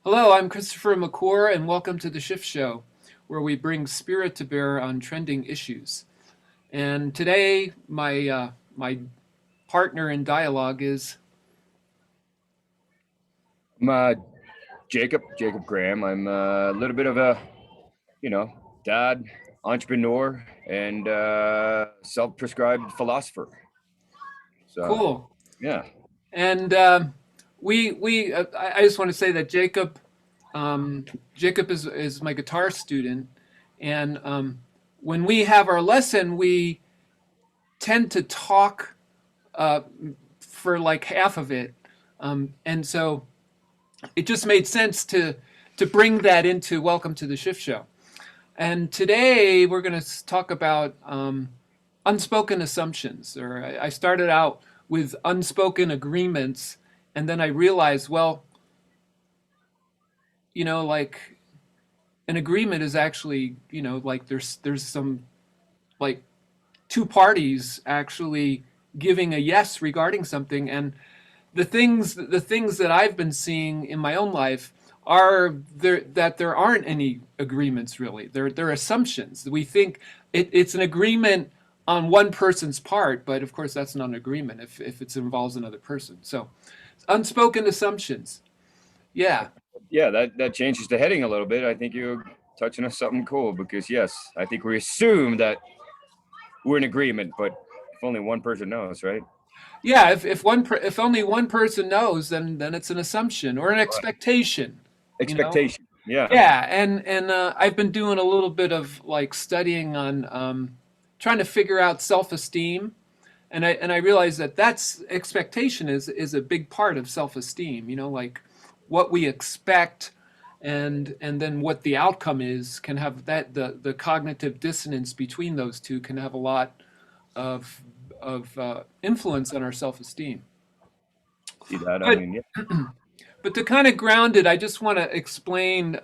Hello, I'm Christopher McClure, and welcome to the Shift Show, where we bring spirit to bear on trending issues. And today, my partner in dialogue is I'm Jacob Graham. I'm a little bit of a, dad, entrepreneur, and self-prescribed philosopher. So, cool. yeah. And I just want to say that Jacob is my guitar student, and when we have our lesson, we tend to talk uh, for like half of it, and so it just made sense to bring that into Welcome to the Shift Show. And today we're going to talk about unspoken assumptions. Or I started out with unspoken agreements, and then I realized, well, like an agreement is actually, like there's some like two parties actually giving a yes regarding something, and the things that I've been seeing in my own life are there aren't any agreements really. They're assumptions. We think it's an agreement on one person's part, but of course that's not an agreement if it involves another person. So unspoken assumptions. Yeah. Yeah, that changes the heading a little bit. I think you're touching on something cool because, yes, I think we assume that we're in agreement, but if only one person knows, right? Yeah, if only one person knows, then it's an assumption or an Right. expectation, you know. Expectation. Yeah. Yeah, and I've been doing a little bit of like studying on trying to figure out self-esteem, and I realize that that's expectation is a big part of self-esteem. Like what we expect, and then what the outcome is can have the cognitive dissonance between those two can have a lot of influence on our self-esteem. See that? I But mean, yeah. But to kind of ground it, I just want to explain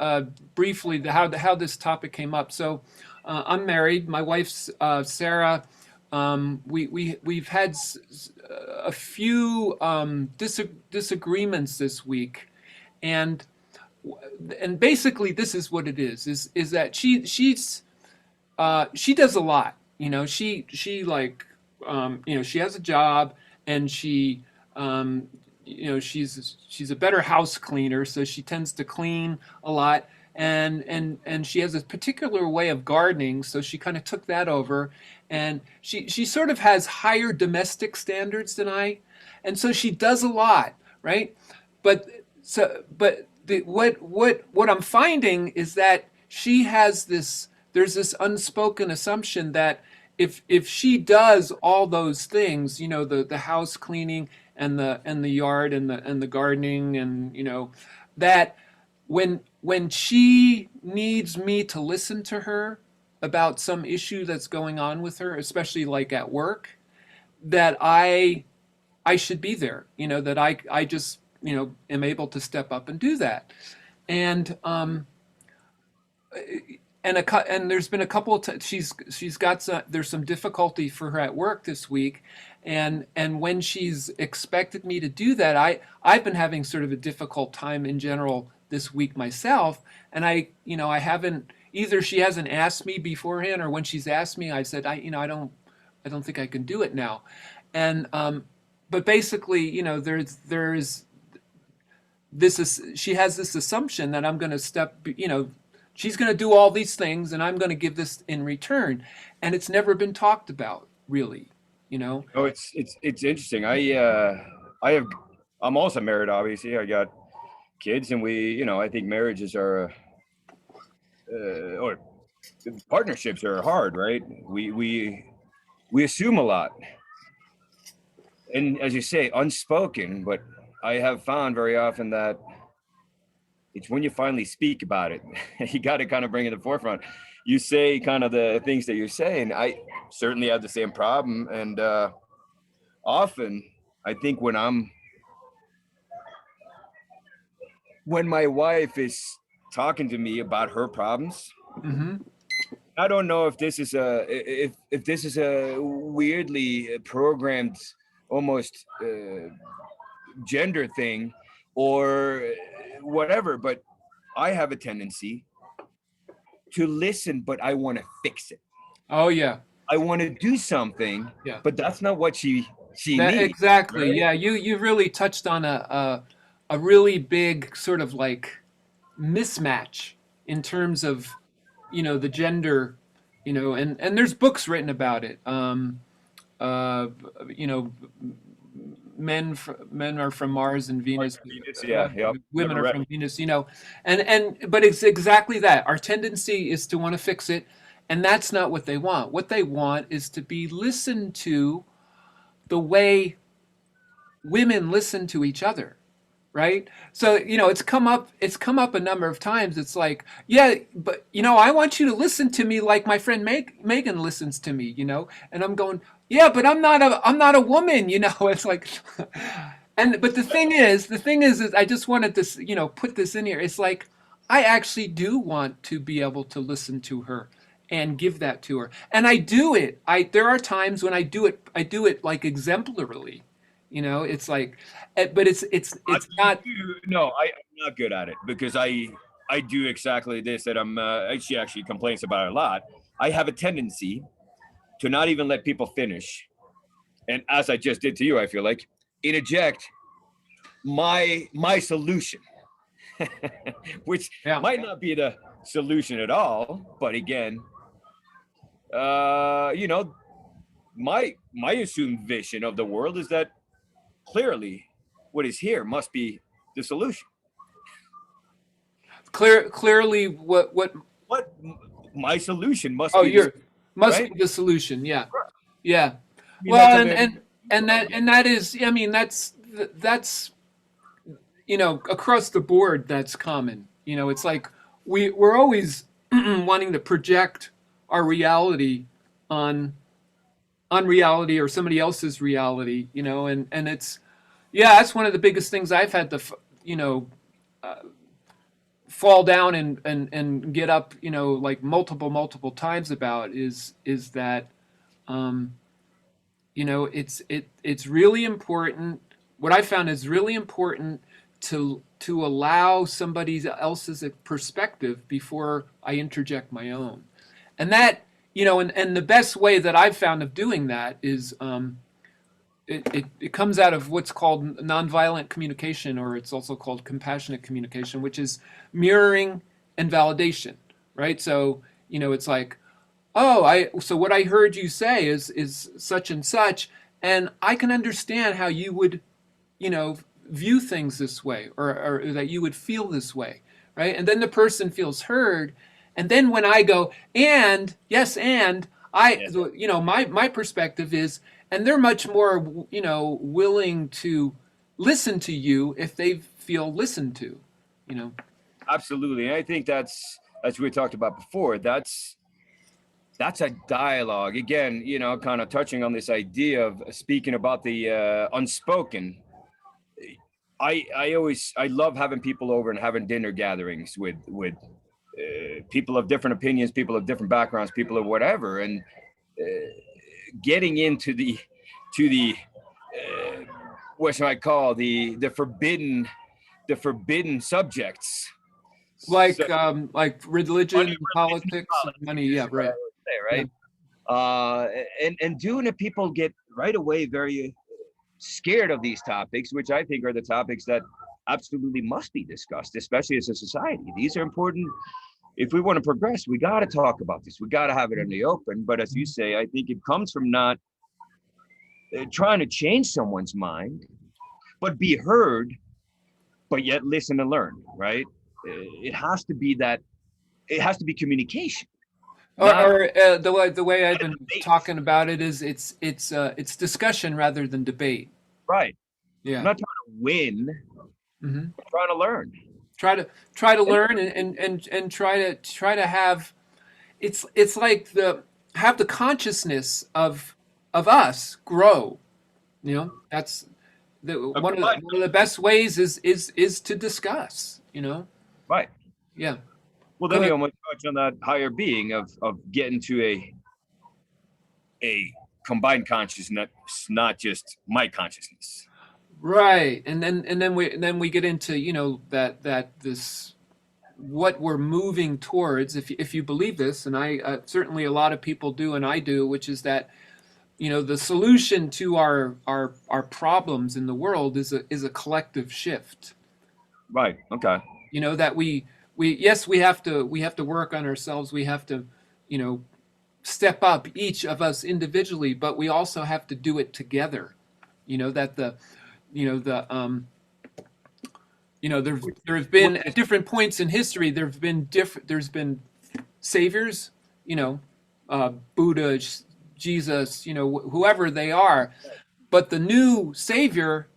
briefly how this topic came up. So, I'm married. My wife's Sarah. We've had a few disagreements this week, and and basically this is what it is that she does a lot. She like she has a job, and um, she's a better house cleaner, so she tends to clean a lot. And she has a particular way of gardening, so she kind of took that over, and she sort of has higher domestic standards than I, and so she does a lot, right? But what I'm finding is that she has this there's this unspoken assumption that if she does all those things, the house cleaning and the yard and the gardening, and that when she needs me to listen to her about some issue that's going on with her, especially like at work, that I should be there. That I just am able to step up and do that. And and there's been a couple of she's got there's some difficulty for her at work this week, and when she's expected me to do that, I've been having sort of a difficult time in general this week myself, and I haven't, either she hasn't asked me beforehand, or when she's asked me I said I don't think I can do it now. And but basically, there's this is she has this assumption that I'm going to she's going to do all these things and I'm going to give this in return, and it's never been talked about really, you know. Oh, it's interesting. I have I'm also married. Obviously, I got kids, and I think marriages are or partnerships are hard, right? We assume a lot, and as you say, unspoken. But I have found very often that it's when you finally speak about it, you got to kind of bring it to the forefront. You say kind of the things that you're saying. I certainly have the same problem, and often I think when my wife is talking to me about her problems, Hmm. I don't know if this is if this is a weirdly programmed, almost gender thing, or whatever. But I have a tendency to listen, but I want to fix it. Oh yeah. I want to do something, Yeah. but that's not what she That needs. exactly. Right? Yeah. You really touched on a really big sort of like mismatch in terms of, the gender, and there's books written about it. Uh, you know, men are from Mars and Venus. Yeah, yep. Women Never are read from it. Venus. But it's exactly that. Our tendency is to want to fix it, and that's not what they want. What they want is to be listened to the way women listen to each other, right? So it's come up a number of times. It's like, yeah, but I want you to listen to me like my friend Megan listens to me, and I'm going, yeah, but I'm not a woman. It's like, but the thing is I just wanted to put this in here. It's like, I actually do want to be able to listen to her and give that to her, and I do it. There are times when I do it like exemplarily. It's like, but it's not. No, I'm not good at it because I do exactly this that she actually complains about it a lot. I have a tendency to not even let people finish, and as I just did to you, I feel like interject my solution, which Yeah. might not be the solution at all. But again, you know, my assumed vision of the world is that clearly what is here must be the solution. Clearly, What my solution must oh, be the you're must right. be the solution. Yeah. Yeah. I mean, that's Well, a and very that is, I mean, that's across the board, that's common. It's like we're always wanting to project our reality on reality or somebody else's reality, and it's, yeah, that's one of the biggest things I've had to fall down and get up, like multiple times about is that, um, it's really important. What I found is really important to allow somebody else's perspective before I interject my own, and that, and the best way that I've found of doing that is, it comes out of what's called nonviolent communication, or it's also called compassionate communication, which is mirroring and validation, right? So, it's like, oh, so what I heard you say is such and such, and I can understand how you would, view things this way, or that you would feel this way, right? And then the person feels heard, and then when I go, and yes, and I, yes. my perspective is, and they're much more, willing to listen to you if they feel listened to, you know. Absolutely, and I think that's as we talked about before. That's a dialogue again. Kind of touching on this idea of speaking about the unspoken. I love having people over and having dinner gatherings with people of different opinions, people of different backgrounds, people of whatever, and uh, getting into the what should I call the forbidden subjects. So, Like religion, money, religion, and politics, money. politics Yeah, is what I right. would say, Yeah. right? And doing it, people get right away very scared of these topics, which I think are the topics that absolutely must be discussed, especially as a society. These are important. If we want to progress, we got to talk about this. We got to have it in the open. But as you say, I think it comes from not trying to change someone's mind, but be heard, but yet listen and learn, right? It has to be that. It has to be communication, not Or the way I've a been debate. talking about it is it's discussion rather than debate. Right. I'm Yeah. not trying to win. Hmm. I'm trying to learn. Try to And learn, and try to have, it's like have the consciousness of us grow. That's a one of the best ways is to discuss. right. Yeah. Well, Go then you ahead. almost touch on that higher being of getting to a combined consciousness, not just my consciousness. Right. And then we get into, that this what we're moving towards, if you believe this, and I certainly a lot of people do, and I do, which is that, the solution to our problems in the world is a collective shift. Right. Okay. That we yes, we have to work on ourselves. We have to, you know step up, each of us individually, but we also have to do it together. That the you know the there have What been, at different points in history, there's been saviors, Buddha, Jesus, whoever they are, but the new savior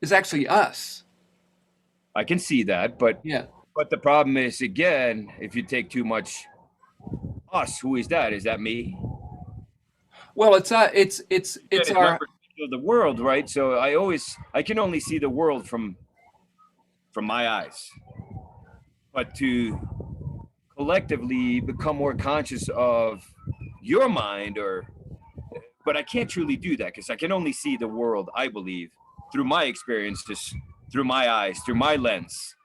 is actually us. I can see that, but Yeah. the problem is, again, if you take too much us, who is that? Is that me? Well, it's Again, it's my perspective of the world, right? So I can only see the world from my eyes. But to collectively become more conscious of your mind, but I can't truly do that because I can only see the world, I believe, through my experiences, through my eyes, through my lens.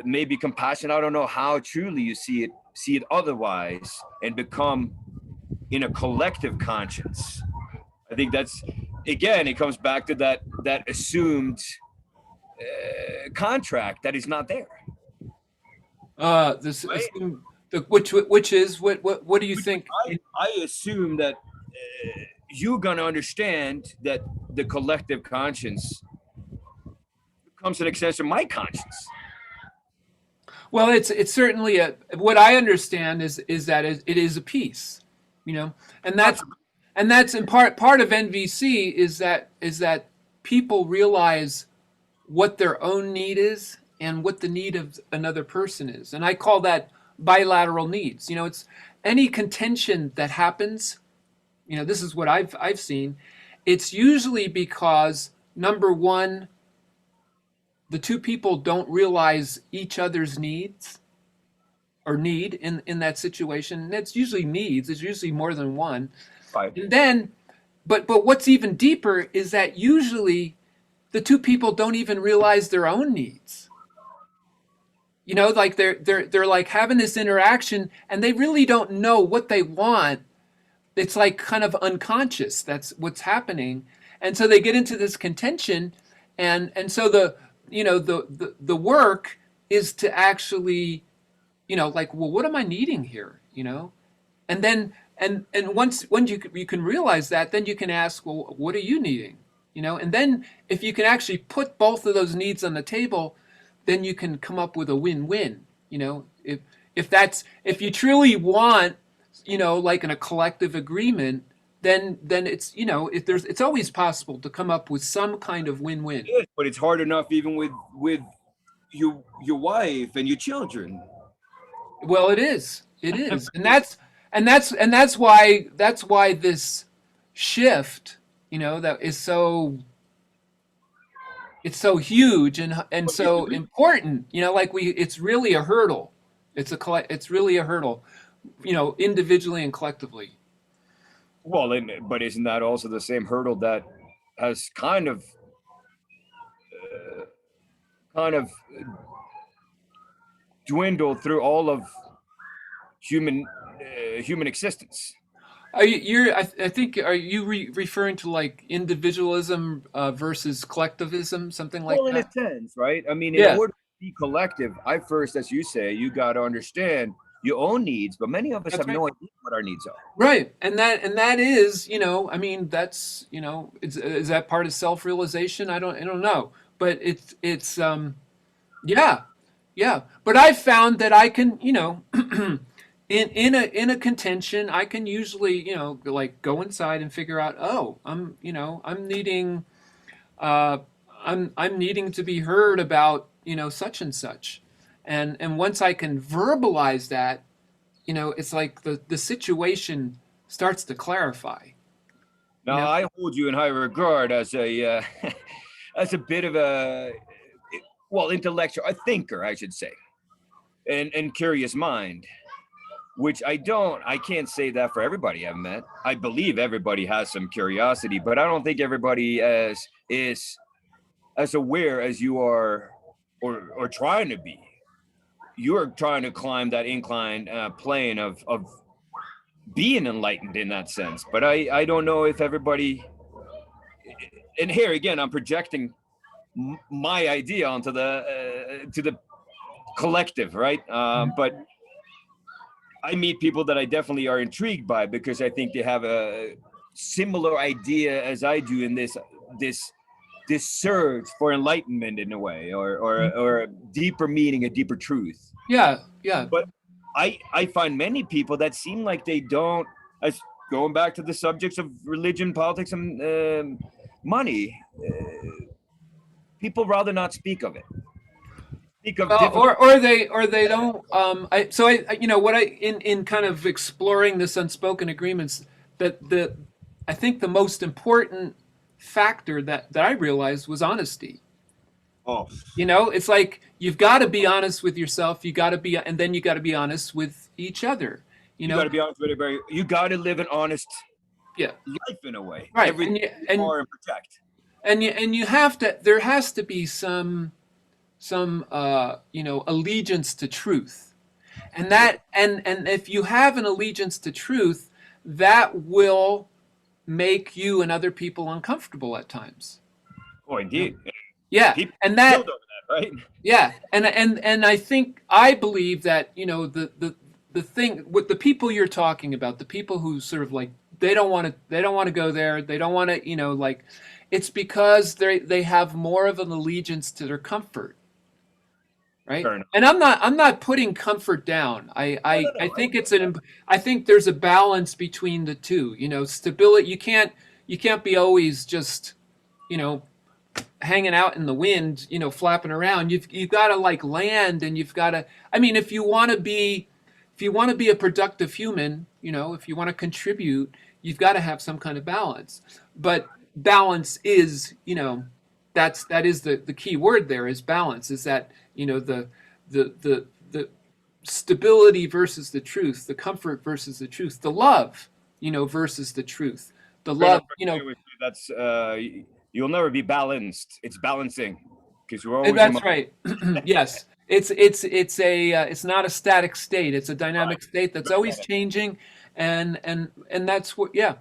Maybe compassion. I don't know how truly you see it otherwise, and become in a collective conscience. I think that's, again, it comes back to that assumed contract that is not there, this right? which is what do you think? I assume that you're gonna understand that the collective conscience becomes an extension of my conscience. Well, it's certainly a what I understand is that it is a piece, you know, and that's Absolutely. and that's in part of NVC is that people realize what their own need is and what the need of another person is, and I call that bilateral needs. It's any contention that happens. This is what I've seen. It's usually because, number one, the two people don't realize each other's needs or need in that situation. And it's usually needs. It's usually more than one. Right. And then, but what's even deeper is that usually the two people don't even realize their own needs. Like they're like having this interaction and they really don't know what they want. It's like kind of unconscious. That's what's happening. And so they get into this contention, and so the work is to actually, like, well, what am I needing here? And then and once when you can realize that, then you can ask, well, what are you needing? And then if you can actually put both of those needs on the table, then you can come up with a win-win. If you truly want, like in a collective agreement, then it's always possible to come up with some kind of win-win. It is, but it's hard enough even with your wife and your children. Well, it is, and that's why this shift, that is so it's so huge and But you so important. Like it's really a hurdle. It's really a hurdle, individually and collectively. Well, but isn't that also the same hurdle that has kind of dwindled through all of human existence? I think, are you referring to like individualism versus collectivism, something like Well, in a that? sense, right? I mean, in Yeah, order to be collective, I first, as you say, you got to understand your own needs, but many of us that's have right. no idea what our needs are. Right, and that is, I mean, that's, is that part of self-realization? I don't know, but it's yeah, yeah. But I've found that I can, in a contention, I can usually, like go inside and figure out, oh, I'm needing, uh, I'm needing to be heard about, such and such, and once I can verbalize that, it's like the situation starts to clarify. You Now, know, I hold you in high regard as a as a bit of a, well, intellectual, a thinker, I should say, and curious mind. Which I can't say that for everybody I've met. I believe everybody has some curiosity, but I don't think everybody is as aware as you are, or trying to be. You're trying to climb that incline plane of being enlightened in that sense. But I don't know if everybody. And here again, I'm projecting my idea onto the to the collective, right? But I meet people that I definitely are intrigued by because I think they have a similar idea as I do in this surge for enlightenment in a way, or a deeper meaning, a deeper truth. Yeah, yeah. But I find many people that seem like they don't, as going back to the subjects of religion, politics, and money, people rather not speak of it. Speak of difficult. Or they don't. You know what, I in kind of exploring this unspoken agreements, that the I think the most important factor that I realized was honesty. Oh, You know, it's like you've got to be honest with yourself. You got to be, and then you got to be honest with each other. You you got know, to be honest with everybody. You got to live an honest yeah, life in a way. right. Everything you are and protect. And you have to. There has to be some allegiance to truth, and if you have an allegiance to truth, that will make you and other people uncomfortable at times. Oh, You know? indeed. Yeah, People and killed that over that, right? yeah, and I believe that the thing with the people you're talking about, the people who sort of like they don't want to go there, they don't want to like, it's because they have more of an allegiance to their comfort, right? Fair enough. And I'm not putting comfort down. I No, no, I, I no. think it's an I think there's a balance between the two. Stability. You can't be always just you know hanging out in the wind, flapping around. You've got to like land, and you've got to. I mean, if you want to be a productive human, if you want to contribute, you've got to have some kind of balance. But balance is, that is the key word there is balance. Is that the stability versus the truth, the comfort versus the truth, the love, versus the truth, the Fair enough. love, I agree with you. That's you'll never be balanced. It's balancing because you're always That's right. Yes, it's not a static state. It's a right. dynamic state that's Very always dynamic. changing, and that's what yeah,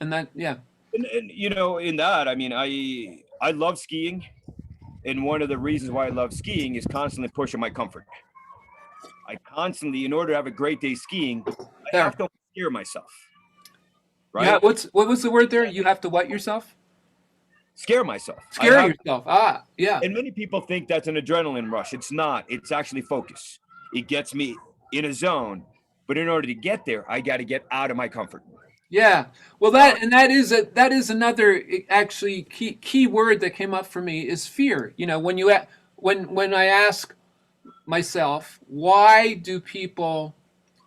and that yeah. And in that, I mean, I love skiing, and one of the reasons why I love skiing is constantly pushing my comfort. I constantly, in order to have a great day skiing, I There. have to scare myself, Yeah. right? What was the word there? You have to what yourself? Scare myself. I Scare have, yourself. Ah, yeah. and many people think that's an adrenaline rush. It's not. It's actually focus. It gets me in a zone, but in order to get there, I got to get out of my comfort. Yeah. Well, Uh, that is another actually key word that came up for me is fear. When I ask myself, why do people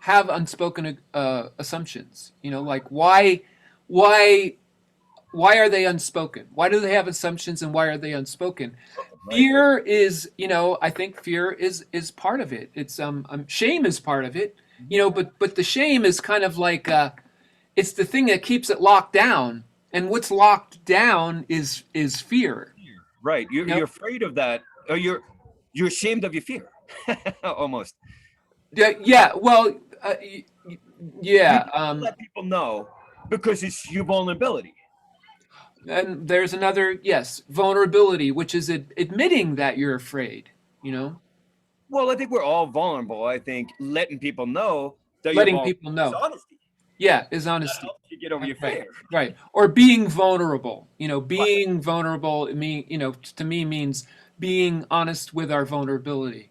have unspoken assumptions? Like why why are they unspoken? Why do they have assumptions, and why are they unspoken? right. Fear is, I think fear is part of it. It's shame is part of it, but the shame is kind of like it's the thing that keeps it locked down, and what's locked down is fear. Right. You're, You know? you're afraid of that. Or you're ashamed of your fear. Almost. Yeah, yeah. Well, You yeah. don't let people know because it's your vulnerability. And there's another, yes, vulnerability, which is admitting that you're afraid. You know, Well, I think we're all vulnerable. I think letting people know that you're letting vulnerable people is know. honesty. Yeah, is That honesty. helps you get over your Right, fear. right. Or being vulnerable. Right. Being vulnerable. To me means being honest with our vulnerability.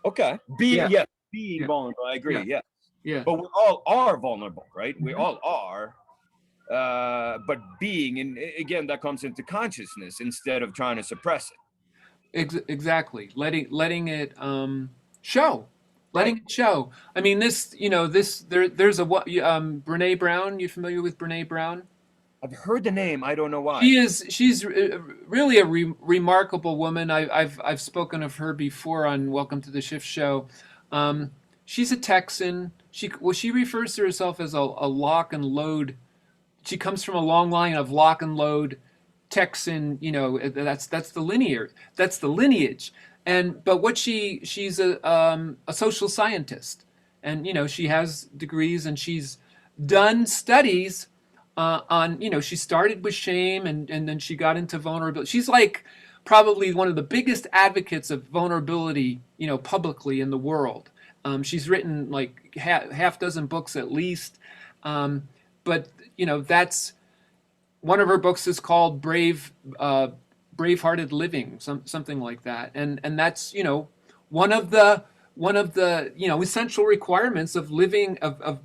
Okay. Yeah, Being yeah, vulnerable. I agree. yeah, Yeah. yeah. But we all are vulnerable, right? We Mhm. all are. But being, and again, that comes into consciousness instead of trying to suppress it. Exactly. Letting it show. Right. Letting it show. I mean, there's a what Brene Brown. You familiar with Brene Brown? I've heard the name. I don't know why. She's really a remarkable woman. I've spoken of her before on Welcome to the Shift Show. Um, she's a Texan. She refers to herself as a lock and load. She comes from a long line of lock and load Texan, that's the lineage. But what she's a social scientist, and she has degrees, and she's done studies on, she started with shame, and then she got into vulnerability. She's like probably one of the biggest advocates of vulnerability, publicly in the world. She's written like half dozen books at least. But that's one of her books is called Bravehearted Living, something like that, and that's one of the essential requirements of living a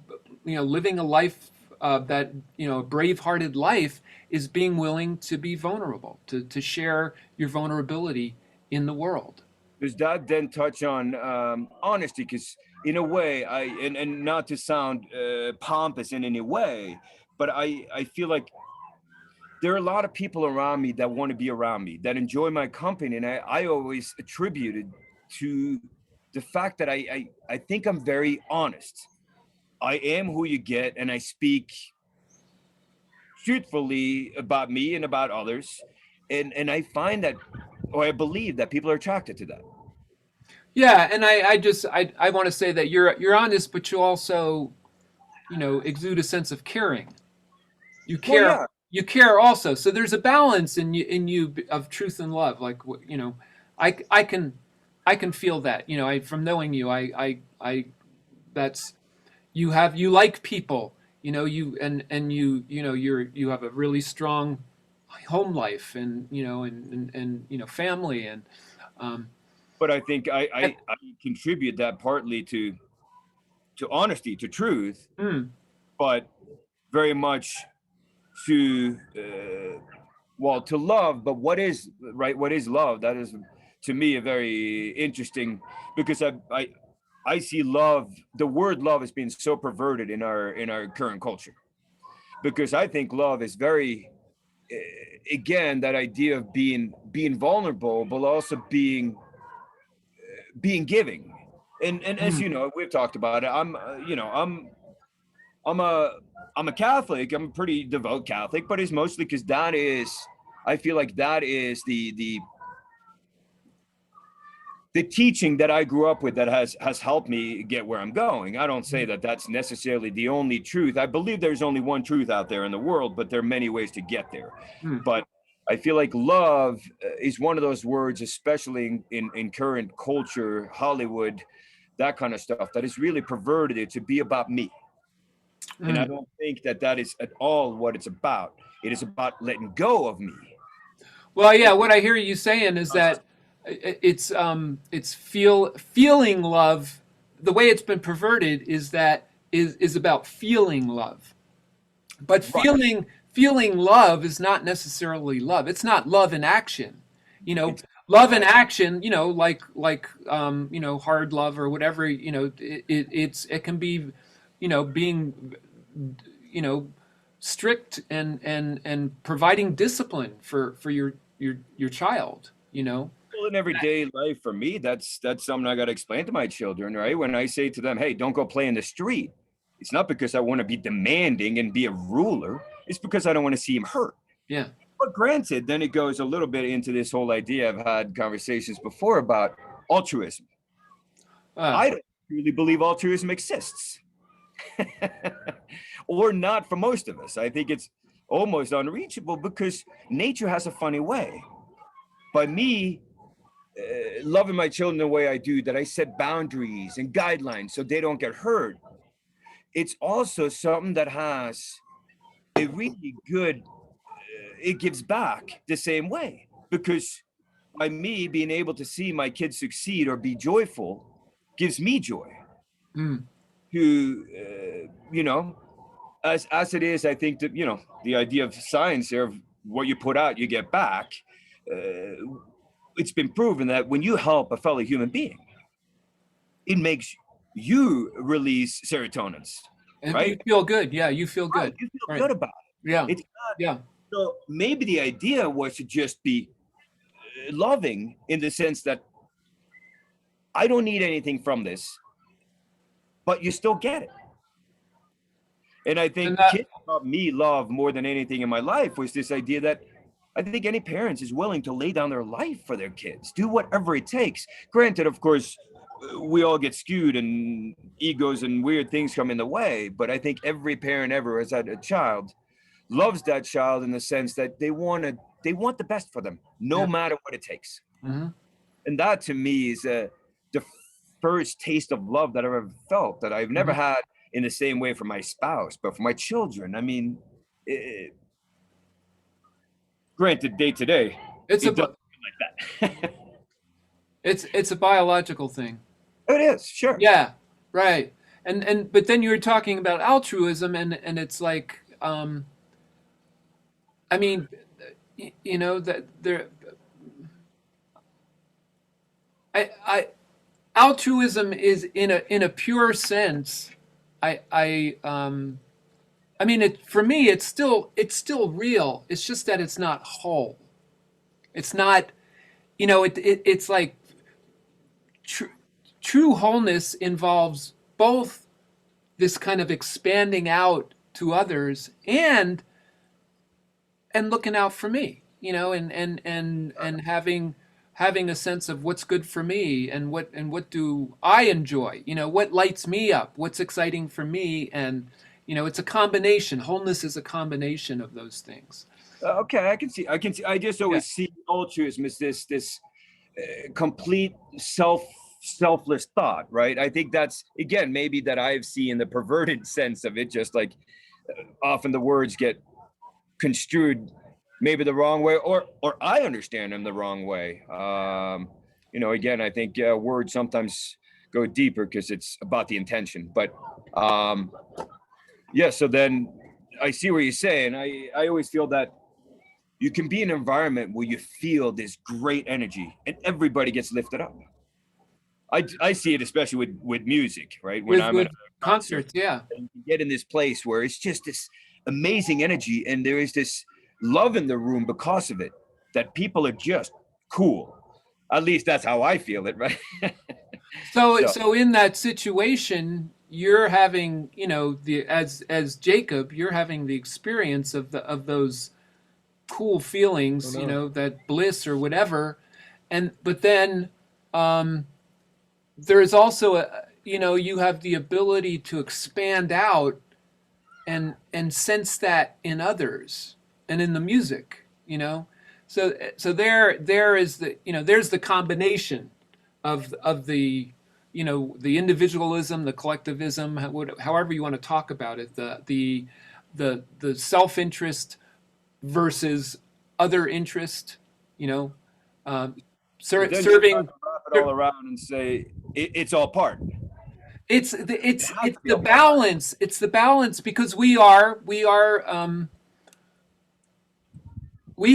life, that a brave-hearted life, is being willing to be vulnerable, to share your vulnerability in the world. Does that then touch on honesty? Because in a way, and not to sound pompous in any way, but I feel like there are a lot of people around me that want to be around me, that enjoy my company, and I always attributed to the fact that I think I'm very honest. I am who you get, and I speak truthfully about me and about others, and I find that, or I believe that people are attracted to that. Yeah, and I want to say that you're honest, but you also exude a sense of caring. You Well, care yeah, you care also. So there's a balance in you of truth and love. Like, I can feel that. From knowing you, I that's you like people. You have a really strong home life, and family, um, but I think I, and, I I contribute that partly to honesty, to truth, mm, but very much to well, to love. But what is right? What is love? That is to me a very interesting, because I see love. The word love has been so perverted in our current culture, because I think love is very again that idea of being vulnerable, but also being giving. And as mm. you know, we've talked about it. I'm a I'm a Catholic. I'm a pretty devout Catholic, but it's mostly because that is, I feel like that is the teaching that I grew up with, that has helped me get where I'm going. I don't say that that's necessarily the only truth. I believe there's only one truth out there in the world, but there are many ways to get there. Mm. But I feel like love is one of those words, especially in current culture, Hollywood, that kind of stuff, that is really perverted it to be about me. And I Mm. don't think that that is at all what it's about. It is about letting go of me. Well, yeah, what I hear you saying is that it's feeling love. The way it's been perverted is about feeling love, but Right. feeling love is not necessarily love. It's not love in action. You know, It's love in not. action. Hard love or whatever. It can be, being, you know strict, and providing discipline for your child. Well, in everyday life for me, that's something I got to explain to my children, right? When I say to them, "Hey, don't go play in the street," it's not because I want to be demanding and be a ruler. It's because I don't want to see him hurt. Yeah. But granted, then it goes a little bit into this whole idea. I've had conversations before about altruism. uh, I don't really believe altruism exists, or not for most of us. I think it's almost unreachable because nature has a funny way. By me loving my children the way I do, that I set boundaries and guidelines so they don't get hurt, it's also something that has a really good, it gives back the same way. Because by me being able to see my kids succeed or be joyful gives me joy. mm. To, as it is, I think that, the idea of science here, of what you put out, you get back. It's been proven that when you help a fellow human being, it makes you release serotonins, And you right? feel good. Yeah, you feel Right. good. You feel Right. good about Yeah. it. It's not, Yeah. so maybe the idea was to just be loving in the sense that I don't need anything from this, but you still get it. And I And think that. kids taught me love more than anything in my life, was this idea that I think any parents is willing to lay down their life for their kids, do whatever it takes. Granted, of course, we all get skewed and egos and weird things come in the way, but I think every parent ever has had a child loves that child in the sense that they want the best for them, no Yeah. matter what it takes. Hmm. And that to me is the first taste of love that I've ever felt, that I've never Hmm. had in the same way for my spouse, but for my children. I mean, granted, day to day, It's a it doesn't bi- feel like that. it's a biological thing. It is, sure. Yeah, right. And but then you were talking about altruism, and it's like, I mean, you know that there, I altruism is in a pure sense. I mean, it for me, it's still real. It's just that it's not whole. It's not, it's like true true wholeness involves both this kind of expanding out to others and looking out for me, and having a sense of what's good for me and what do I enjoy, what lights me up, what's exciting for me, and it's a combination. Wholeness is a combination of those things. Okay, I can see. I just Yeah. always see altruism as this complete selfless thought, right? I think that's again maybe that I've seen the perverted sense of it, just like often the words get construed maybe the wrong way, or I understand them the wrong way. Again, I think words sometimes go deeper because it's about the intention. But yeah, so then I see what you're saying. I always feel that you can be in an environment where you feel this great energy and everybody gets lifted up. I see it especially with music, right? When with I'm at with a concert, concerts, yeah. and you get in this place where it's just this amazing energy, and there is this love in the room because of it. That people are just cool. At least that's how I feel it, right? So So so in that situation, you're having, the as Jacob, you're having the experience of those cool oh feelings, no, that bliss or whatever. And but then, um, there is also you have the ability to expand out and sense that in others and in the music. So there is there's the combination of the individualism, the collectivism, however you want to talk about it, the self-interest versus other interest, you know, um, but then you try serving. to wrap it all around and say it's all part. It has It's to be the all part. balance. It's the balance because we are we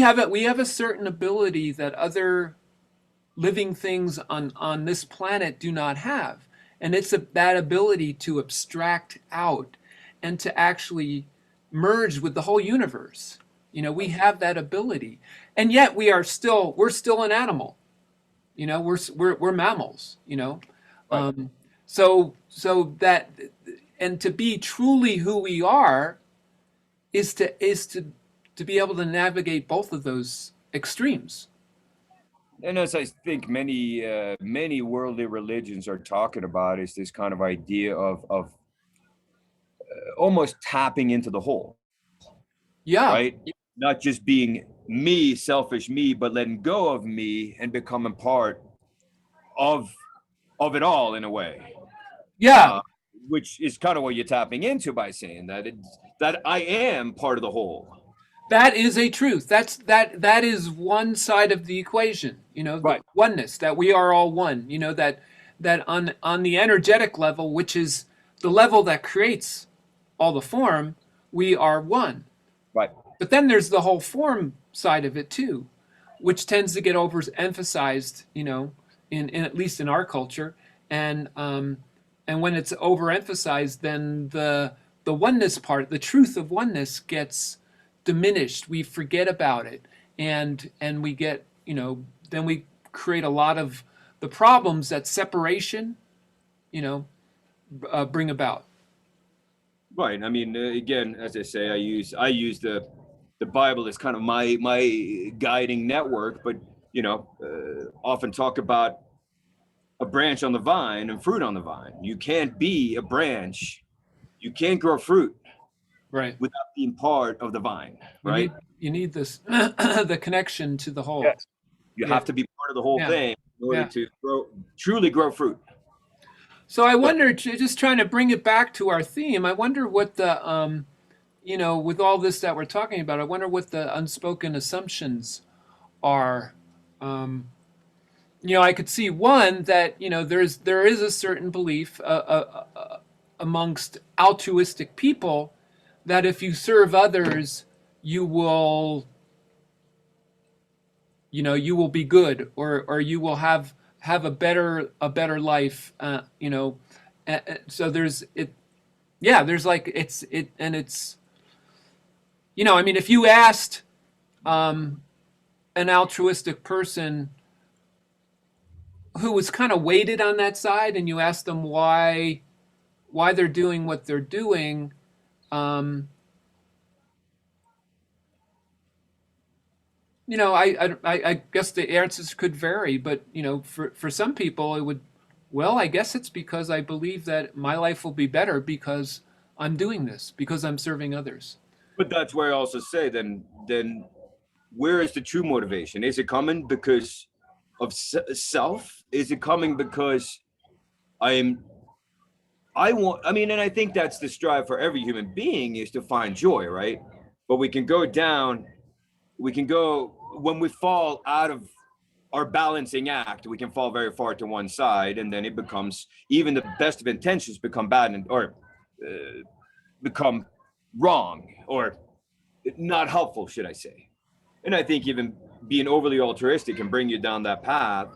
have a certain ability that other living things on this planet do not have, and it's that ability to abstract out and to actually merge with the whole universe. We have that ability, and yet we're still an animal. We're mammals. Right. um, so that, and to be truly who we are is to be able to navigate both of those extremes. And as I think many worldly religions are talking about is this kind of idea of almost tapping into the whole, Yeah, right? Not just being me, selfish me, but letting go of me and becoming part of of it all in a way. yeah. Uh, which is kind of what you're tapping into by saying that I am part of the whole. That is a truth. That is one side of the equation. The Right. oneness, that we are all one. That on the energetic level, which is the level that creates all the form, we are one. Right. But then there's the whole form side of it too, which tends to get overemphasized, in at least in our culture. And when it's overemphasized, then the oneness part, the truth of oneness, gets diminished. We forget about it, and we get, then we create a lot of the problems that separation, you know, bring about. Right. I mean, again, as I say, I use the the Bible is kind of my guiding network, but often talk about a branch on the vine and fruit on the vine. You can't be a branch. You can't grow fruit Right. without being part of the vine, You right? need this the connection to the whole. Yes. You Yeah. have to be part of the whole Yeah. thing in order Yeah. to truly grow fruit. So I But wonder, just trying to bring it back to our theme, I wonder what the, with all this that we're talking about, I wonder what the unspoken assumptions are. Um, I could see one that, there is a certain belief amongst altruistic people that if you serve others, you will, you will be good, or you will have a better life. So there's it. Yeah, there's like and it's I mean, if you asked an altruistic person who was kind of weighted on that side, and you asked them why they're doing what they're doing, um, I guess the answers could vary, but for some people it would. Well, I guess it's because I believe that my life will be better because I'm doing this, because I'm serving others. that's where I also say then where is the true motivation? Is it coming because of self? Is it coming because I'm I want, I mean, and I think that's the strive for every human being is to find joy, right? But we can go down, we can go, when we fall out of our balancing act, we can fall very far to one side, and then it becomes, even the best of intentions become bad or become wrong or not helpful, should I say. And I think even being overly altruistic can bring you down that path.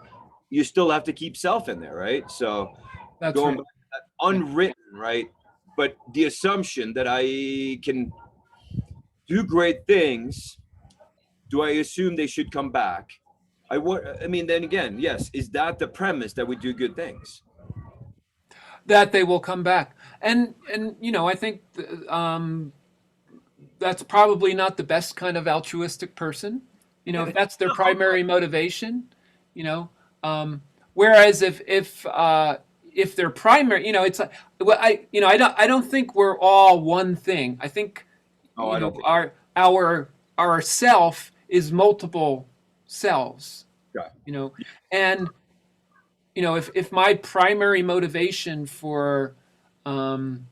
You still have to keep self in there, right? So That's going right. back to that unwritten, right? But the assumption that I can do great things, do I assume they should come back? I mean, then again, yes, is that the premise that we do good things? That they will come back, and I think that's probably not the best kind of altruistic person. If that's their primary motivation, you know. Whereas if their primary, it's like, well, I don't think we're all one thing. I think Oh, I don't think. our self is multiple selves. Yeah. And if my primary motivation for um,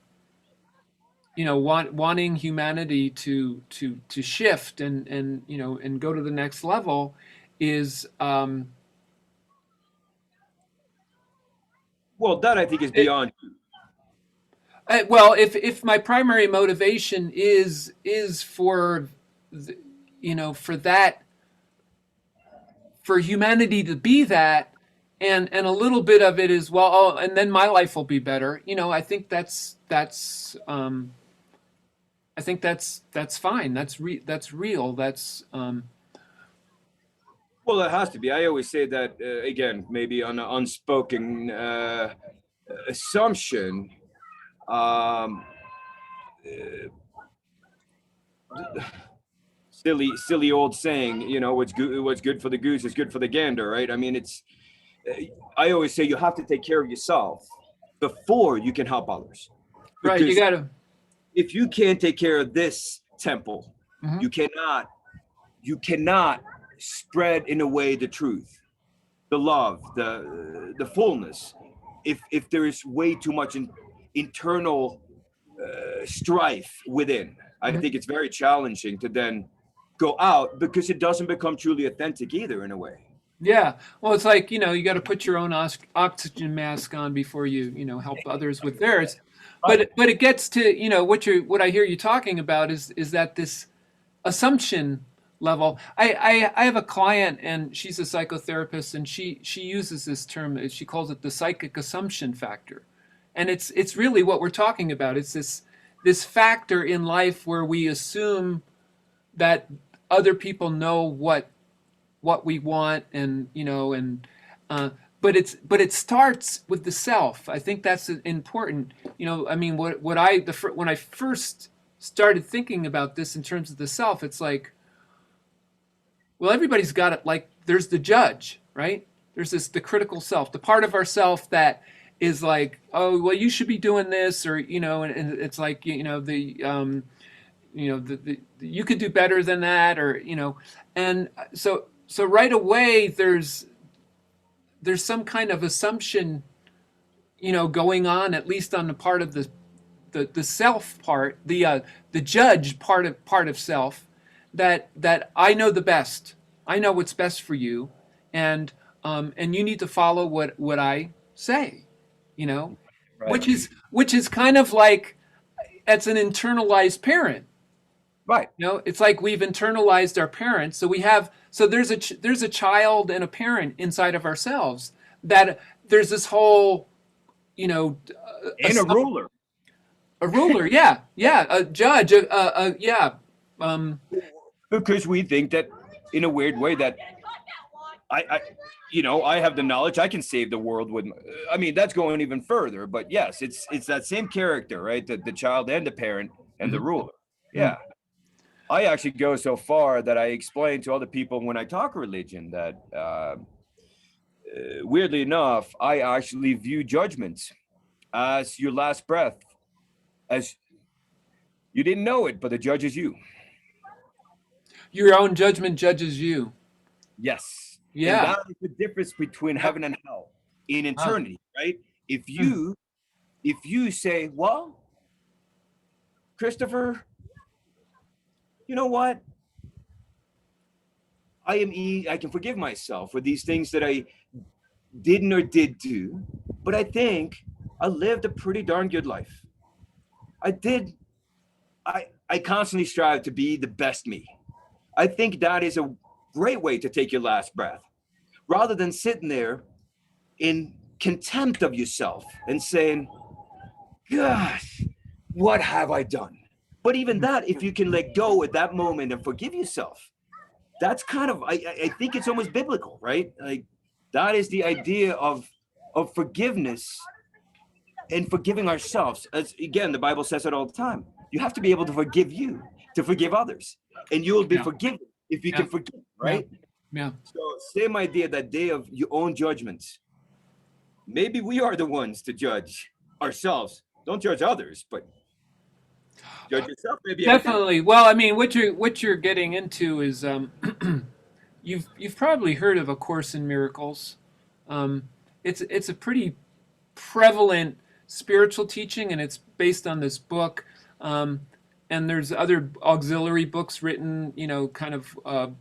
wanting humanity to shift and go to the next level is Well, that I think is it, beyond. well, if my primary motivation is for for that, for humanity to be that, and a little bit of it is, well, oh, and then my life will be better. I think that's fine. That's real. That's Well, it has to be. I always say that again, maybe on an unspoken assumption. Um, silly old saying, what's good for the goose is good for the gander, right? I mean, it's. I always say you have to take care of yourself before you can help others, right. You because gotta. if you can't take care of this temple, Mhm. you cannot spread in a way the truth, the love, the fullness. If there is way too much internal strife within, I Mhm. think it's very challenging to then go out because it doesn't become truly authentic either in a way. Yeah. Well, it's like, you got to put your own oxygen mask on before you help others with theirs. Right. But it gets to, what I hear you talking about is that this assumption level. I have a client, and she's a psychotherapist, and she uses this term. She calls it the psychic assumption factor. And it's really what we're talking about. It's this factor in life where we assume that other people know what we want, and but it starts with the self. I think that's important. I mean, when I first started thinking about this in terms of the self, it's like, well, everybody's got it. Like, there's the judge, right? There's the critical self, the part of ourself that is like, oh, well, you should be doing this, or and it's like, you could do better than that, or and so right away there's some kind of assumption, going on, at least on the part of the self part, the judge part of self, that I know the best. I know what's best for you, and and you need to follow what I say, Right. which is kind of like, it's an internalized parent. Right. It's like we've internalized our parents. So there's a child and a parent inside of ourselves, that there's this whole, And a ruler. a ruler, yeah, a judge, yeah, Because we think that, in a weird way, that I I have the knowledge, I can save the world with I mean, that's going even further, but yes, it's that same character, right? The child and the parent and the Mhm. ruler. Mhm. Yeah. I actually go so far that I explain to other people when I talk religion that weirdly enough, I actually view judgments as your last breath, as you didn't know it, but the judge is you. Your own judgment judges you. Yes. And Yeah. that is the difference between Yeah. heaven and hell in Huh. eternity, right? If Hmm. you say, well, Christopher, you know what? I can forgive myself for these things that I didn't or did do, but I think I lived a pretty darn good life. I did I constantly strive to be the best me. I think that is a great way to take your last breath, rather than sitting there in contempt of yourself and saying, gosh, what have I done? But even that, if you can let go at that moment and forgive yourself, that's kind of I think it's almost biblical, right? Like, that is the idea of forgiveness and forgiving ourselves. As again, the Bible says it all the time. You have to be able to forgive you to forgive others, and you will be Yeah. forgiven if you Yeah. can forgive, Yeah. right? Yeah. So same idea, that day of your own judgments. Maybe we are the ones to judge ourselves. Don't judge others, but judge yourself. Maybe I can. Definitely. Well, I mean, what you're getting into is, you've probably heard of A Course in Miracles. Um, it's a pretty prevalent spiritual teaching, and it's based on this book. Um, and there's other auxiliary books written, kind of,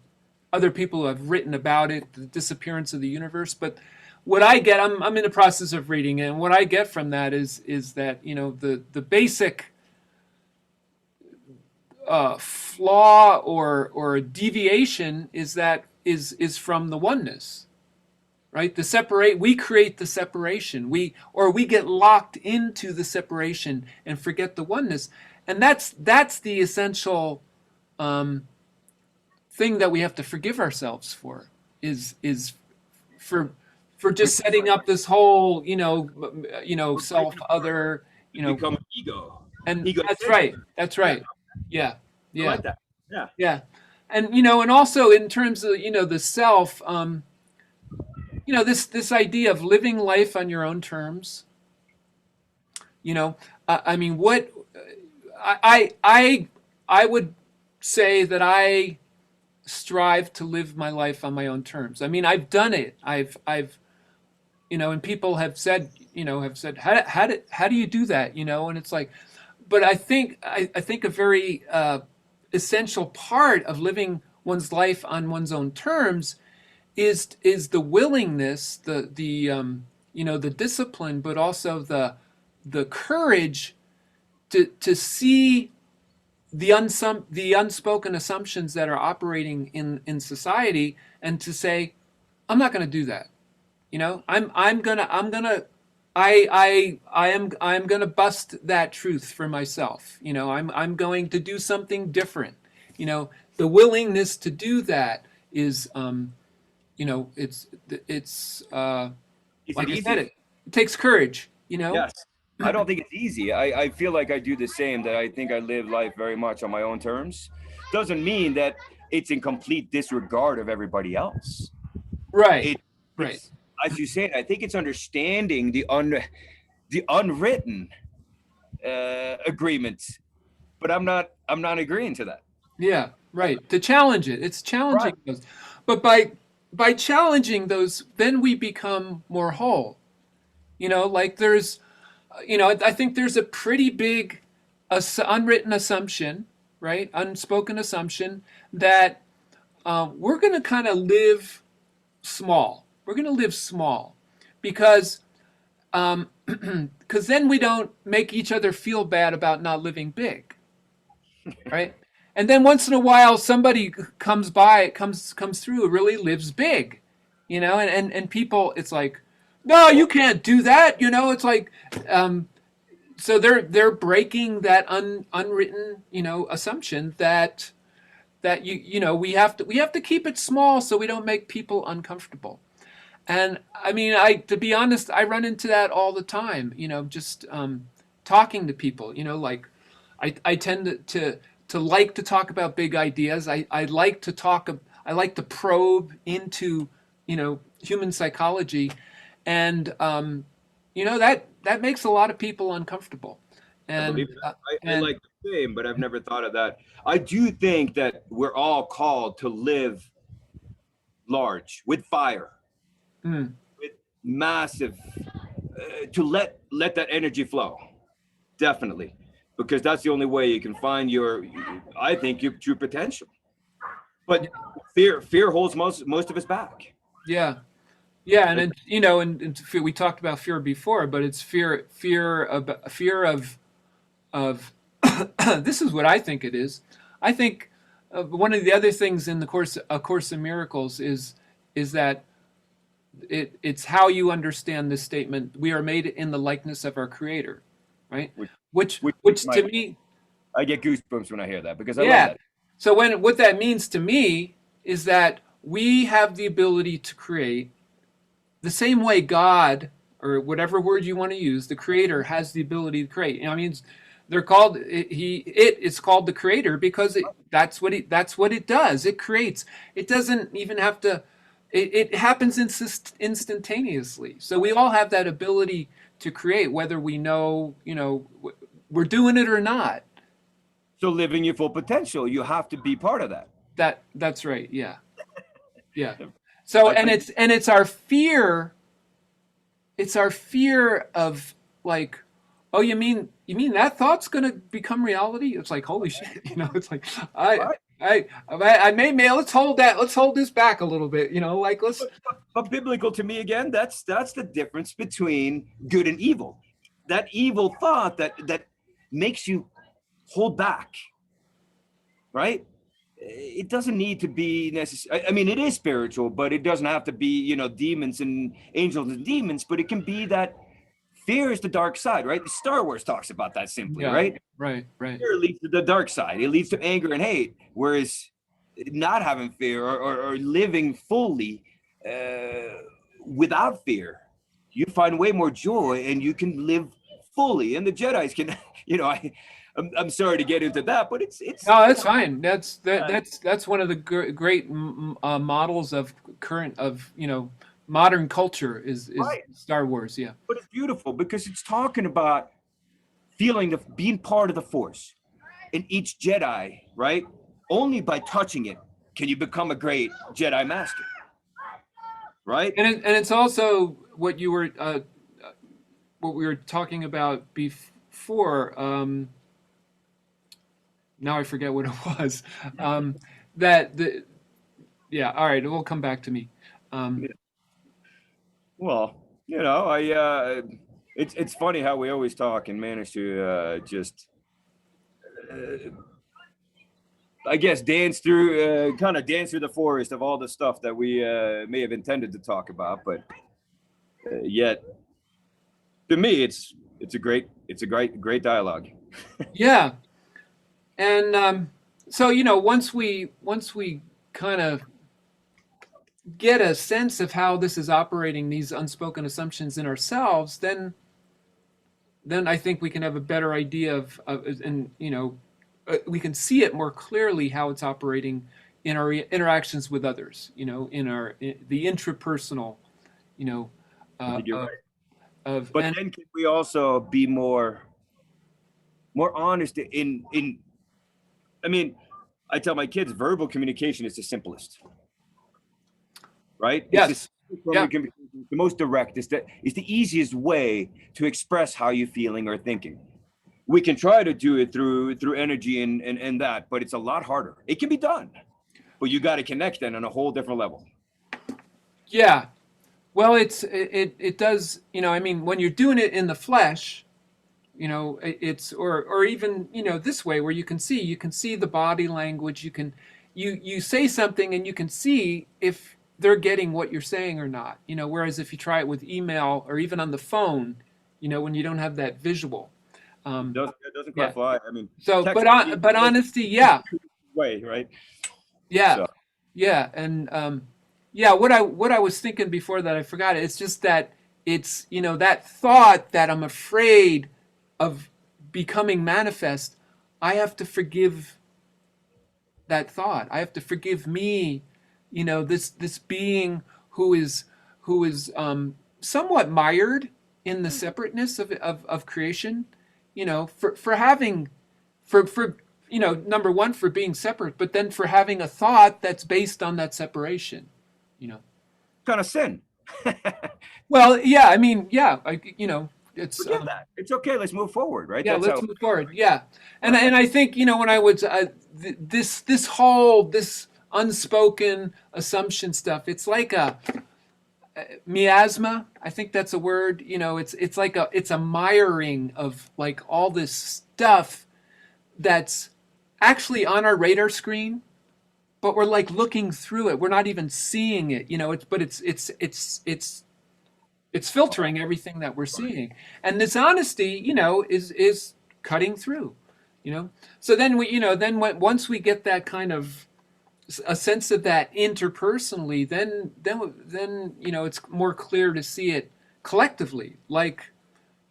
other people who have written about it, the disappearance of the universe. But what I get, I'm in the process of reading it, and what I get from that is that, the basic flaw or deviation is from the oneness, right? We create the separation, we get locked into the separation and forget the oneness, and that's the essential um, thing that we have to forgive ourselves for, is for For, just setting up this whole, for self, breaking apart other, to become ego. and that's Egocentric. right, that's Yeah, right, yeah, I yeah, like that. Yeah. yeah. And and also in terms of, the self, this idea of living life on your own terms. you know I mean, what I would say that I strive to live my life on my own terms. I mean, I've done it. I've and people have said, how do you do that? And it's like, but I think a very essential part of living one's life on one's own terms is the willingness, the discipline, but also the courage to see the unspoken assumptions that are operating in society, and to say, I'm not going to do that. I'm gonna bust that truth for myself. I'm going to do something different. The willingness to do that is, it's Is like it I said, easy? it takes courage. Yes. I don't think it's easy. I feel like I do the same, that I think I live life very much on my own terms. Doesn't mean that it's in complete disregard of everybody else. Right, It, right. it's, as you said, I think it's understanding the unwritten agreements, but I'm not agreeing to that. Yeah, right. To challenge it. It's challenging Right. those. But by challenging those, then we become more whole. Like there's, I think there's a pretty big unwritten assumption, right? Unspoken assumption that we're going to kind of live small. We're going to live small because because then we don't make each other feel bad about not living big, right? And then once in a while, somebody comes through, who really lives big, and people, it's like, no, you can't do that, It's like, so they're breaking that unwritten, assumption that we have to keep it small so we don't make people uncomfortable. And I mean, to be honest, I run into that all the time. Just talking to people. Like I tend to like to talk about big ideas. I like to talk. I like to probe into human psychology, and that makes a lot of people uncomfortable. I And believe that. I and like the same, but I've never thought of that. I do think that we're all called to live large with fire, mm, with massive, to let that energy flow. Definitely, because that's the only way you can find I think, your true potential. But fear holds most of us back. yeah. Yeah, and and we talked about fear before, but it's fear of this is what I think it is. I think one of the other things in the Course in Miracles is that it's how you understand this statement. We are made in the likeness of our Creator, right? Which, Which which which my to me, I get goosebumps when I hear that, because I love yeah. that. So what that means to me is that we have the ability to create the same way God, or whatever word you want to use, the creator has the ability to create. I mean, they're called it's called the creator because that's what it does. It creates. It doesn't even have to. It happens instantaneously. So we all have that ability to create, whether we know we're doing it or not. So living your full potential, you have to be part of that. That's right. Yeah, yeah. So I think it's our fear. It's our fear of, like, oh, you mean that thought's going to become reality? It's like, holy shit. It's like, i right. I may let's hold this back a little bit, like, let's. But biblical, to me, again, that's the difference between good and evil. That evil thought that makes you hold back, right? It doesn't need to be necessary. I mean, it is spiritual, but it doesn't have to be, demons and angels and demons. But it can be that fear is the dark side, right? Star Wars talks about that simply, Yeah, right? right. Fear leads to the dark side. It leads to anger and hate. Whereas not having fear, or living fully without fear, you find way more joy, and you can live fully. And the Jedi's can, I'm sorry to get into that, but No, that's fine. That's one of the great models of current of modern culture is right. Star Wars. Yeah. But it's beautiful because it's talking about feeling being part of the Force. And each Jedi, right? Only by touching it can you become a great Jedi Master, right? And it's also what we were talking about before. Now I forget what it was. That the Yeah. All right, it will come back to me. Um, Well, I it's funny how we always talk and manage to just I guess kind of dance through the forest of all the stuff that we may have intended to talk about, but yet to me it's a great dialogue. yeah, and so once we kind of get a sense of how this is operating, these unspoken assumptions in ourselves, then then I think we can have a better idea of and we can see it more clearly how it's operating in our interactions with others. The intrapersonal, you know, I uh, think you're of right. of But and then can we also be more honest in I mean, I tell my kids verbal communication is the simplest, right? It's the yes, simplest form yeah, of communication, the most direct. It's the easiest way to express how you're feeling or thinking. We can try to do it through energy and that, but it's a lot harder. It can be done, but you got to connect then on a whole different level. yeah. Well, it does. I mean, when you're doing it in the flesh, it's or even this way where you can see the body language. You say something and you can see if they're getting what you're saying or not. Whereas if you try it with email or even on the phone, when you don't have that visual. Um, It doesn't quite yeah. fly. I mean, So, text but honesty, yeah, way, right? yeah, So yeah, and yeah. What I was thinking before that I forgot it. It's just that it's that thought that I'm afraid of becoming manifest. I have to forgive that thought. I have to forgive me. This being who is somewhat mired in the separateness of creation. For having for number one, for being separate, but then for having a thought that's based on that separation. you know kind of sin. well, yeah, I mean, yeah, it's Forgive that. It's okay. Let's move forward, right? yeah, That's let's how. move forward. Yeah, and Right. I think when I was this unspoken assumption stuff, it's like a miasma. I think that's a word. It's a miring of like all this stuff that's actually on our radar screen, but we're like looking through it. We're not even seeing it. It's filtering everything that we're seeing. And this honesty, is cutting through. So then once we get that kind of a sense of that interpersonally, then it's more clear to see it collectively, like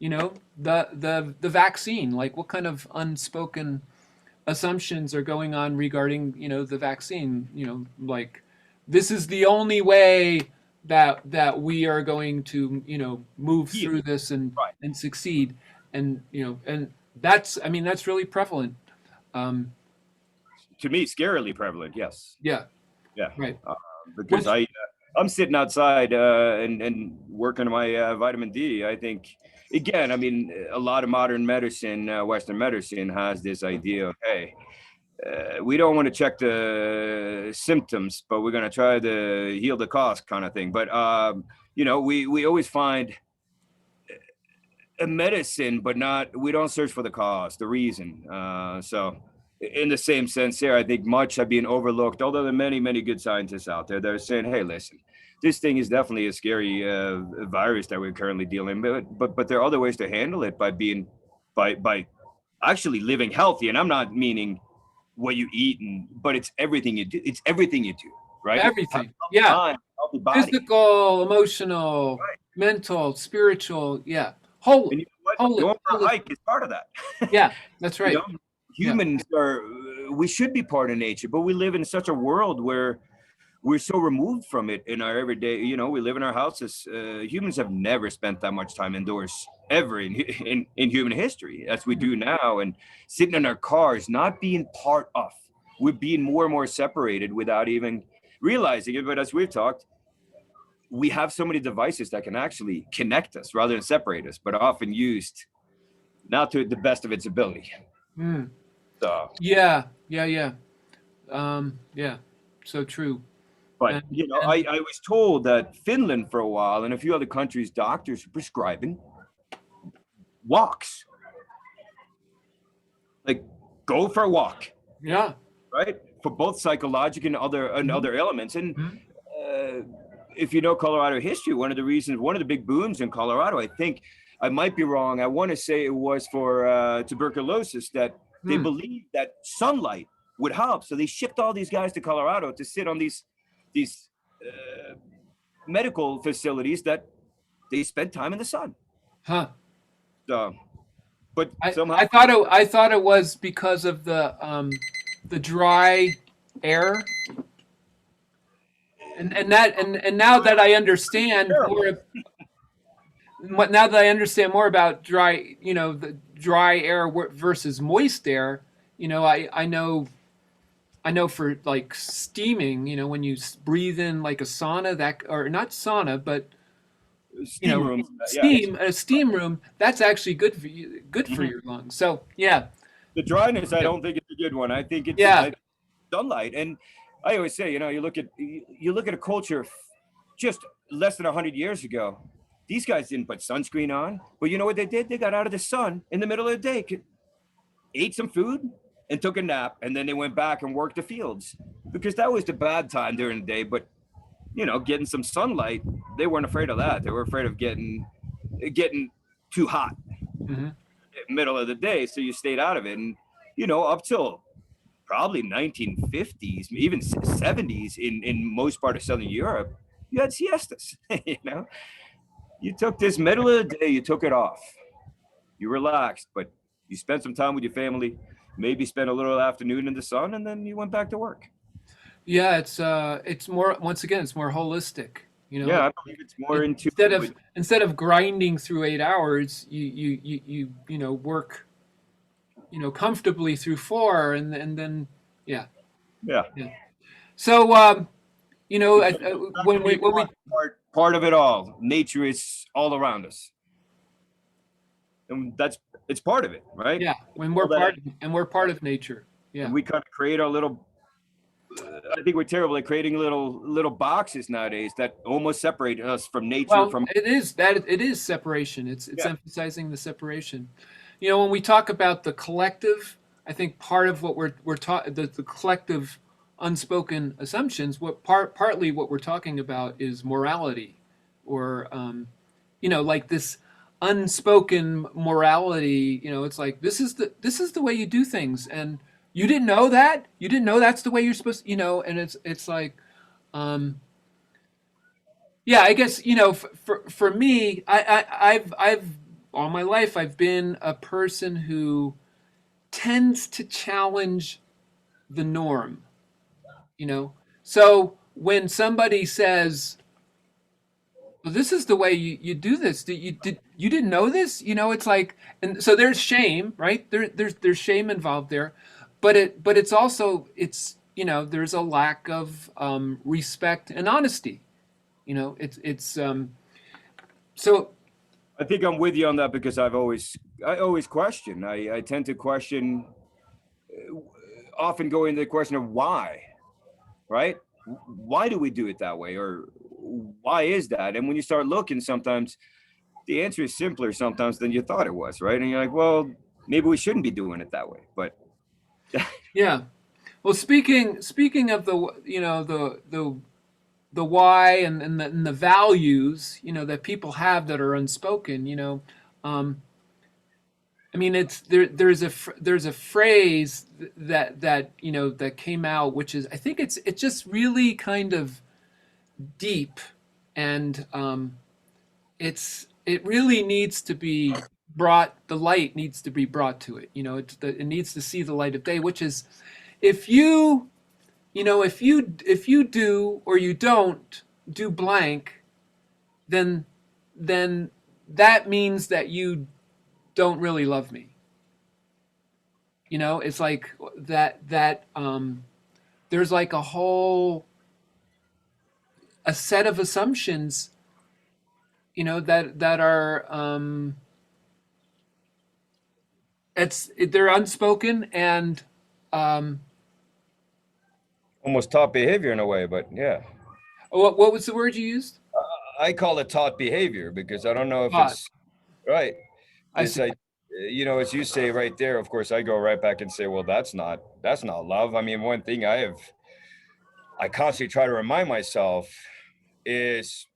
the vaccine, like what kind of unspoken assumptions are going on regarding the vaccine, like this is the only way that we are going to move Heal. through this and Right. and succeed. And that's really prevalent. To me, scarily prevalent. Yes. Yeah, Yeah. right. Uh, because What's I'm sitting outside and working on my vitamin D. I think again, I mean, a lot of modern medicine, Western medicine, has this idea of hey, we don't want to check the symptoms, but we're going to try to heal the cause, kind of thing. But we always find a medicine, but not we don't search for the cause, the reason. So in the same sense here, I think much are being overlooked, although there are many, many good scientists out there that are saying, hey, listen, this thing is definitely a scary virus that we're currently dealing with, but there are other ways to handle it by actually living healthy. And I'm not meaning what you eat, but it's everything you do. It's everything you do, right? Have everything? a healthy Yeah, mind, healthy body. physical, emotional, Right. mental, spiritual. Yeah, whole, And you know what? whole, Going for a whole. hike is part of that. Yeah, that's You right. know, Yeah. humans are, we should be part of nature, but we live in such a world where we're so removed from it in our everyday, we live in our houses. Humans have never spent that much time indoors ever in human history as we do now. And sitting in our cars, not being part of, we're being more and more separated without even realizing it. But as we've talked, we have so many devices that can actually connect us rather than separate us, but often used not to the best of its ability. Mm. So, Yeah, yeah, yeah. Yeah, so true. but And and I was told that Finland for a while and a few other countries, doctors are prescribing walks, like go for a walk, yeah. right? For both psychological and Mhm, other elements. And mhm, uh, if you know Colorado history, one of the big booms in Colorado, I think I might be wrong. I want to say it was for tuberculosis that they mm. believed that sunlight would help. So they shipped all these guys to Colorado to sit on these uh, medical facilities that they spent time in the sun. Huh. So but I, somehow I thought it was because of the dry air, and now that I understand terrible. more, now that I understand more about dry, the dry air versus moist air, I know for like steaming, when you breathe in like a sauna, that, or not sauna, but you Steam know, rooms. Yeah. steam, a steam room, that's actually good for you, good for Mhm. your lungs. So yeah, The dryness, I yeah, don't think it's a good one. I think it's yeah. sunlight. And I always say, you look at a culture just less than 100 years ago. These guys didn't put sunscreen on, but you know what they did? They got out of the sun in the middle of the day, ate some food, and took a nap, and then they went back and worked the fields because that was the bad time during the day. But getting some sunlight, they weren't afraid of that. They were afraid of getting too hot Hmm. middle of the day, so you stayed out of it. And up till probably 1950s, even 70s, in most part of Southern Europe, you had siestas. You took this middle of the day, you took it off, you relaxed, but you spent some time with your family, maybe spent a little afternoon in the sun, and then you went back to work. Yeah, it's more, once again, it's more holistic. Yeah, I Like believe it's more into instead of grinding through 8 hours, work, comfortably through four, and then yeah, yeah. yeah. So Because back to being when we part of it all. Nature is all around us, and it's part of it, right? yeah, when All that, we're part of nature. and Yeah. we kind of create our little. I think we're terrible at creating little boxes nowadays that almost separate us from nature. Well, From it is separation. It's yeah, emphasizing the separation. When we talk about the collective, I think part of what we're taught, the collective unspoken assumptions, partly what we're talking about is morality, or like this unspoken morality. It's like this is the way you do things, and you didn't know that. You didn't know that's the way you're supposed. And it's like. Um, yeah, I guess for me, I've all my life I've been a person who tends to challenge the norm. You know, so when somebody says, well, "This is the way you do this," you didn't know this? It's like, and so there's shame, right? There's shame involved there, but it's also, there's a lack of respect and honesty. It's so I think I'm with you on that because I always question. I tend to question, often go into the question of why, right? Why do we do it that way, or why is that? And when you start looking, sometimes the answer is simpler sometimes than you thought it was, right? And you're like, well, maybe we shouldn't be doing it that way. But yeah. Well, speaking of the why, and the values that people have that are unspoken. Um, I mean, it's there's a phrase that came out, which is, I think it's just really kind of deep, and it really needs to be brought, the light needs to be brought to it. It needs to see the light of day, which is, if if you do or you don't do blank, then then that means that you don't really love me. It's like there's like a set of assumptions, that are, they're unspoken, and um, almost taught behavior in a way. But yeah, what was the word you used? I call it taught behavior because I don't know if Thought. it's right. I This see. I as you say right there, of course I go right back and say, well, that's not love. I mean, one thing I constantly try to remind myself is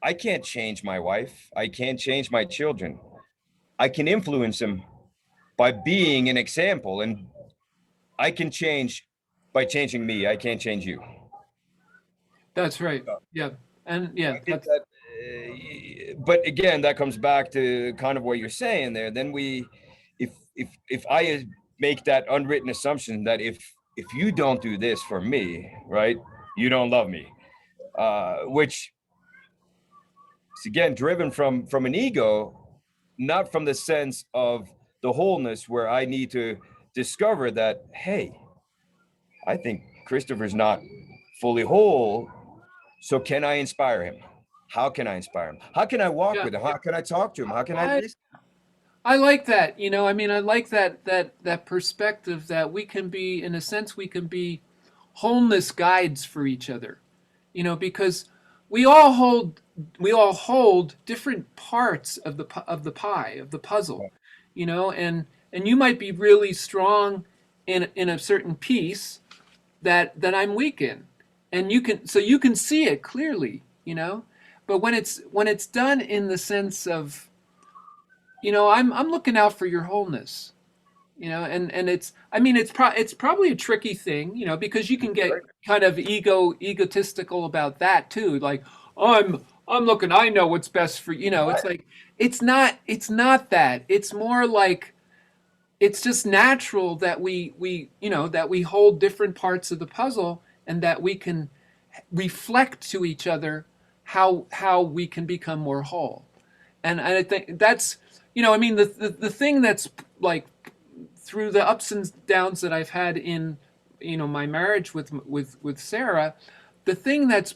I can't change my wife. I can't change my children. I can influence them by being an example, and I can change by changing me. I can't change you. That's right. Yeah, and yeah, I think that's that but again, that comes back to kind of what you're saying there. Then if I make that unwritten assumption that if you don't do this for me, right, you don't love me, which is again driven from an ego, not from the sense of the wholeness where I need to discover that, hey, I think Christopher's not fully whole. So can I inspire him? How can I inspire him? How can I walk Yeah. with him? How can I talk to him? How can I I listen? I like that. I mean, I like that perspective that we can be, in a sense, we can be wholeness guides for each other. Because we all hold we all hold different parts of the pie of the puzzle. And you might be really strong in a certain piece that I'm weak in, and you can see it clearly. But when it's done in the sense of, I'm looking out for your wholeness. And it's, I mean, it's probably a tricky thing, because you can get kind of egotistical about that too, like, I'm looking, I know what's best for, it's like, it's not that. It's more like, it's just natural that we hold different parts of the puzzle, and that we can reflect to each other how we can become more whole. And I think that's, I mean, the thing that's like, through the ups and downs that I've had in, my marriage with Sarah, the thing that's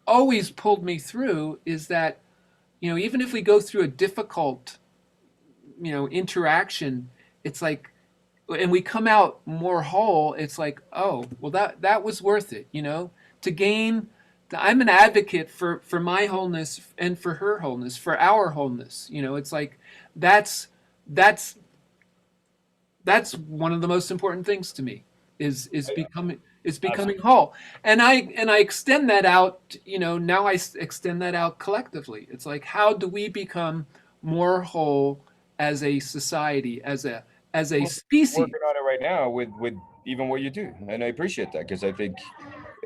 always pulled me through is that, even if we go through a difficult, interaction, it's like, and we come out more whole, it's like, oh, well, that was worth it, to gain. I'm an advocate for my wholeness and for her wholeness, for our wholeness. It's like, that's that's that's one of the most important things to me, is becoming whole. And I extend that out. Now extend that out collectively. It's like, how do we become more whole as a society, as a Well, species? working on it right now with even what you do, and I appreciate that because I think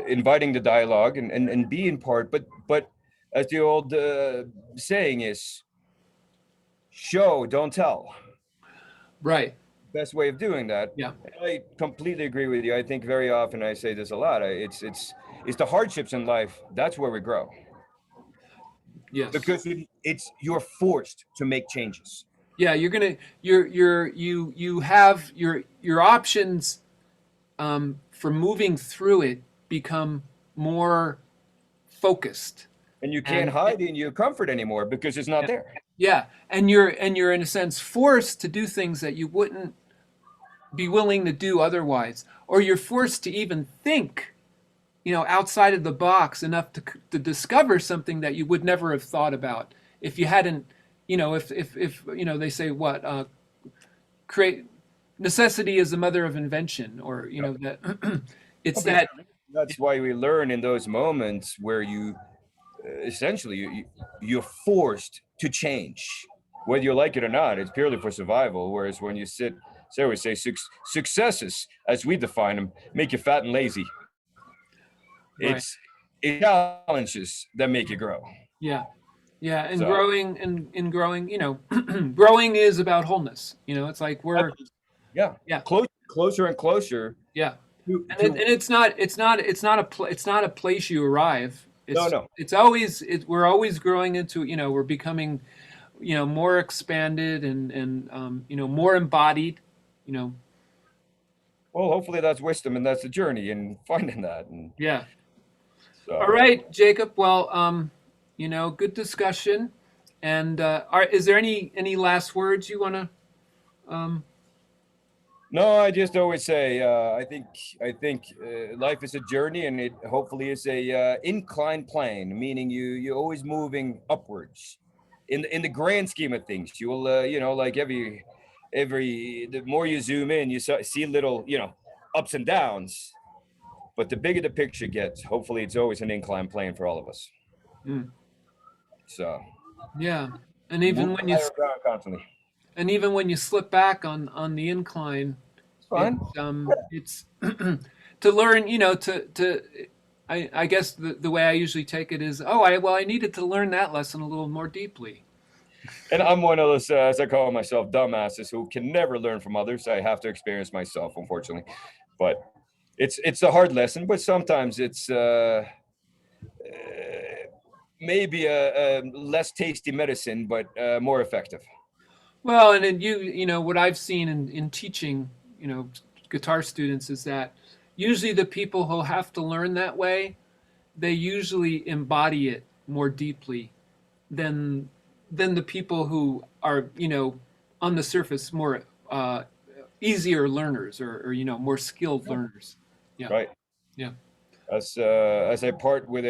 inviting the dialogue and being part, but as the old saying is, show, don't tell. Right. Best way of doing that. Yeah. And I completely agree with you. I think very often I say this a lot. It's the hardships in life. That's where we grow Yes. because it's you're forced to make changes. Yeah. You have your options, for moving through it, become more focused. And you can't And hide in your comfort anymore because it's not yeah, there. yeah, and you're in a sense forced to do things that you wouldn't be willing to do otherwise, or you're forced to even think, outside of the box enough to discover something that you would never have thought about if you hadn't, if they say, what, create necessity is the mother of invention, or that Oh, it's because that. that's why we learn in those moments where you essentially you're forced to change, whether you like it or not. It's purely for survival. Whereas when you sit, say, we say successes as we define them make you fat and lazy. Right. It's challenges that make you grow. Yeah. Yeah, and So growing, growing is about wholeness. It's like we're, yeah, yeah, closer and closer yeah, and to it's not a place you arrive. no, It's no. it's always we're always growing into, we're becoming, more expanded, and more embodied. You know, Well, hopefully that's wisdom and that's the journey and finding that. And yeah. All so right, Jacob. Well, good discussion. And is there any last words you want to? Um, no, I just always say I think life is a journey, and it hopefully is a inclined plane, meaning you're always moving upwards. In the grand scheme of things, you will like every the more you zoom in, you see little ups and downs. But the bigger the picture gets, hopefully it's always an inclined plane for all of us. mm, So yeah. And move even when you higher ground constantly. and even when you slip back on the incline, It's fine. it's to learn, I guess the way I usually take it is, oh, I needed to learn that lesson a little more deeply. And I'm one of those, as I call myself, dumbasses who can never learn from others. I have to experience myself, unfortunately. But it's a hard lesson, but sometimes it's maybe a less tasty medicine, but more effective. Well, and then what I've seen in teaching, guitar students is that usually the people who have to learn that way, they usually embody it more deeply than the people who are, on the surface more easier learners or more skilled learners. Yeah, Right. yeah. As I part with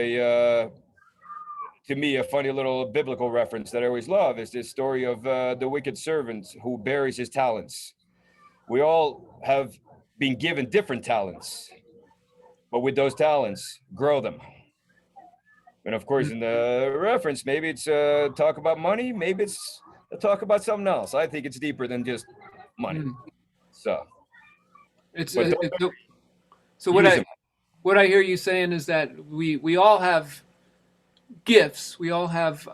to me, a funny little biblical reference that I always love is this story of the wicked servant who buries his talents. We all have been given different talents, but with those talents, grow them. And of course, in the reference, maybe it's talk about money, maybe it's a talk about something else. I think it's deeper than just money. Mm. So, It's, but don't so use them. what I hear you saying is that we all have gifts, we all have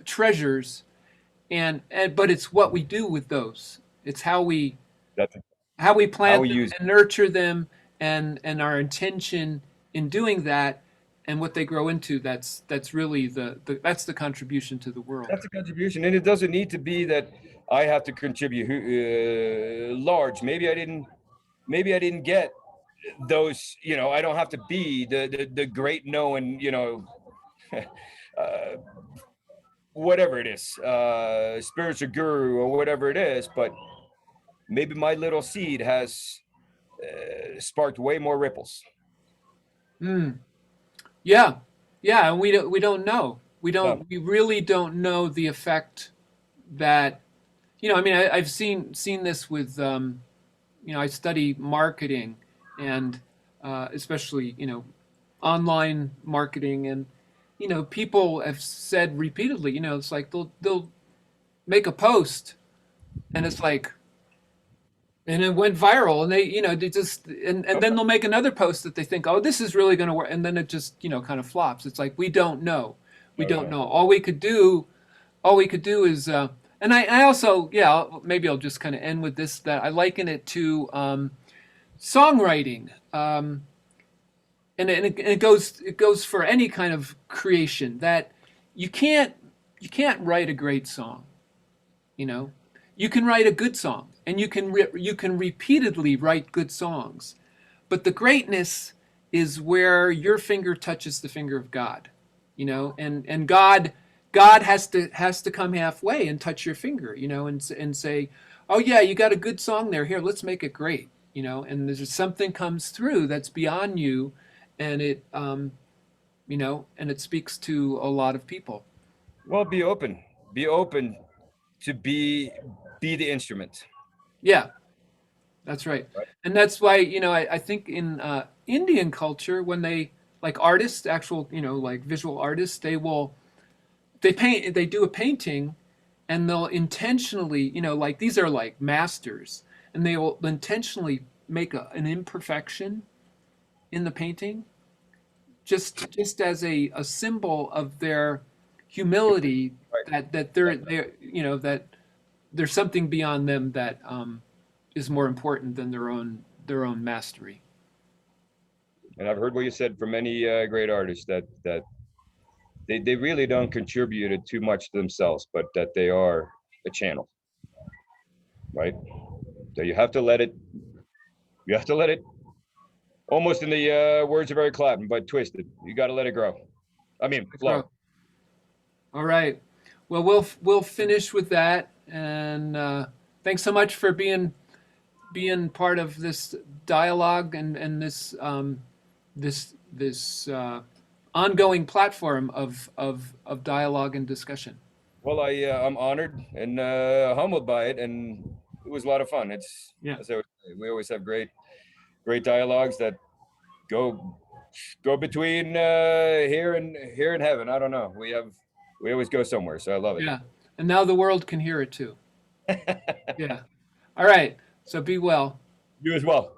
treasures, and but it's what we do with those. It's That's how we how plant we them use. and nurture them, and our intention in doing that, and what they grow into. That's really that's the contribution to the world. That's a contribution, and it doesn't need to be that I have to contribute large. Maybe I didn't get those. I don't have to be the great knowing. Uh, whatever it is, spiritual guru or whatever it is, but maybe my little seed has sparked way more ripples. Mm. Yeah, yeah, and we don't know. No, We really don't know the effect that I mean, I've seen this with I study marketing and especially online marketing, and people have said repeatedly, it's like they'll make a post and it's like and it went viral, and they just and then they'll make another post that they think, oh, this is really going to work, and then it just kind of flops. It's like we don't know. We no, don't no. know. All we could do is and I also, yeah, maybe I'll just kind of end with this, that I liken it to songwriting, and it goes for any kind of creation, that you can't write a great song. You know, you can write a good song, and you can repeatedly write good songs, but the greatness is where your finger touches the finger of God. And God has to come halfway and touch your finger, and say, oh yeah, you got a good song there. Here, let's make it great. And there's something comes through that's beyond you, and it speaks to a lot of people. Well, be open. Be open to be the instrument. Yeah, that's right. Right? And that's why, I think in Indian culture, when they, like artists, actual, like visual artists, they do a painting, and they'll intentionally, like these are like masters, and they will intentionally make an imperfection in the painting, just as a symbol of their humility, Right. that they're that there's something beyond them that is more important than their own mastery. And I've heard what you said from many great artists that they really don't contribute too much to themselves, but that they are a channel, right? So you have to let it. You have to let it. Almost in the words of Eric Clapton, but twisted. You got to let it grow. I mean, flow. All right. Well, we'll finish with that, and thanks so much for being part of this dialogue, and this ongoing platform of dialogue and discussion. Well, I'm honored and humbled by it, and it was a lot of fun. Yeah. As I always say, we always have great dialogues that go go between here and heaven. I don't know. We always go somewhere, so I love Yeah. And now the world can hear it too. it. Yeah. All right. So be well. You as well.